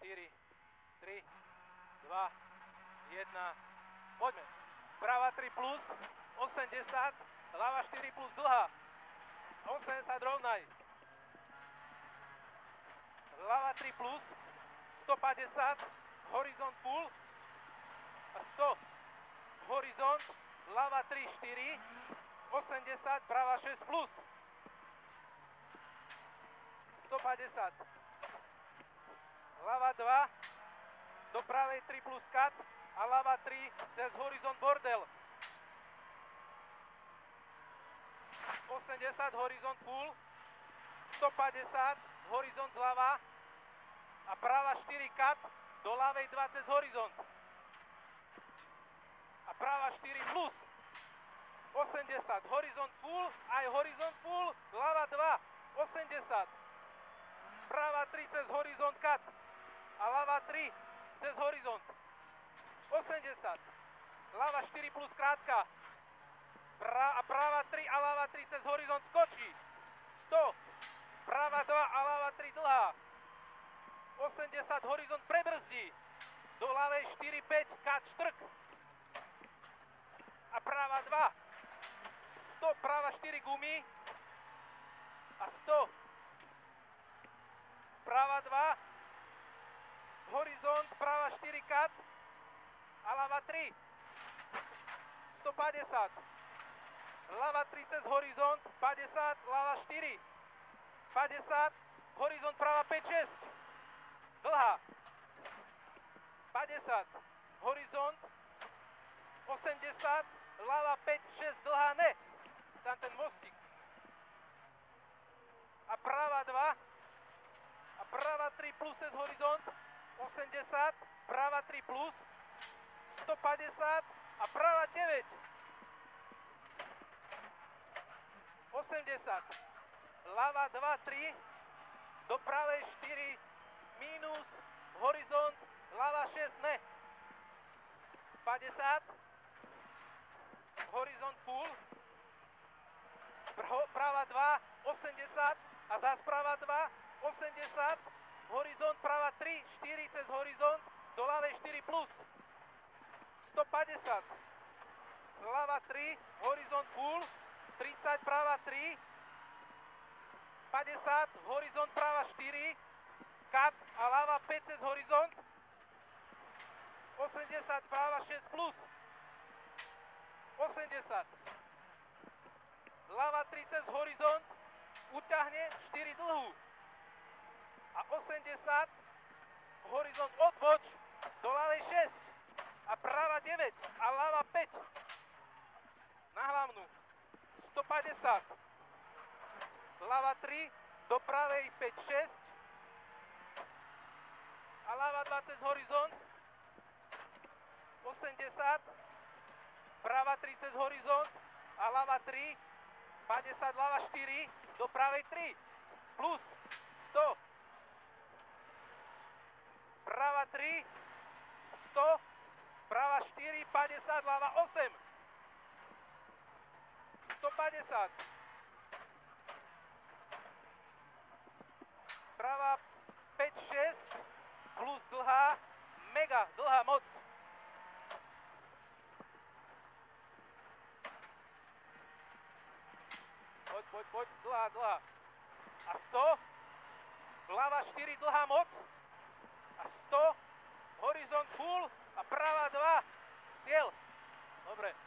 4, 3, 2, 1, poďme. Prava 3 plus, 80, ľava 4 plus dlhá, 80 rovnaj. Ľava 3 plus, 150, horizont full a 100. Horizont, ľava 3, 4, 80, prava 6 plus. 150. Ľava 2, do pravej 3 plus cut a ľava 3 cez horizont bordel. 80, horizont full, 150, horizont zľava a prava 4 cut, do ľavej 2 cez horizont. A prava 4 plus, 80, horizont full, aj horizont full, ľava 2, 80. Prava 3 cez horizont cut a ľava 3 cez horizont. 80. Ľava 4 plus krátka. A prava 3 a ľava 3 cez horizont skočí. 100. Prava 2 a ľava 3 dlhá. 80. Horizont prebrzdí. Do ľavej 4, 5 cut štrk. A prava 2. 100. Prava 4 gumy. A 100. Prava 2, horizont, prava 4 cut a ľava 3, 150, ľava 3 cez horizont, 50, ľava 4, 50, horizont prava 5, 6, dlhá, 50, horizont, 80, ľava 5, 6, dlhá, ne, tam ten mostík, a prava 2, a prava 3 plus cez horizont, 80, prava 3 plus, 150 a prava 9, 80, ľava 2, 3, do pravej 4, minus, horizont, ľava 6, ne, 50, horizont full, prava 2, 80 a zás prava 2, 80, horizont prava 3, 4 cez horizont, do ľavej 4 plus, 150, ľava 3, horizont full, 30, prava 3, 50, horizont prava 4, cut a ľava 5 cez horizont, 80, prava 6 plus, 80, ľava 3 cez horizont, uťahne 4 dlhú. A 80, horizont odboč, do ľavej 6 a prava 9 a ľava 5 na hlavnú, 150, ľava 3, do pravej 5, 6 a ľava 2 cez horizont, 80, prava 3 cez horizont a ľava 3, 50, ľava 4, do pravej 3, plus 100, prava 3, 100, prava 4, 50, ľava 8, 150, prava 5, 6, plus dlhá, mega dlhá moc. Poď, dlhá. A 100, ľava 4, dlhá moc. A 100, horizont full a prava 2, cieľ. Dobre.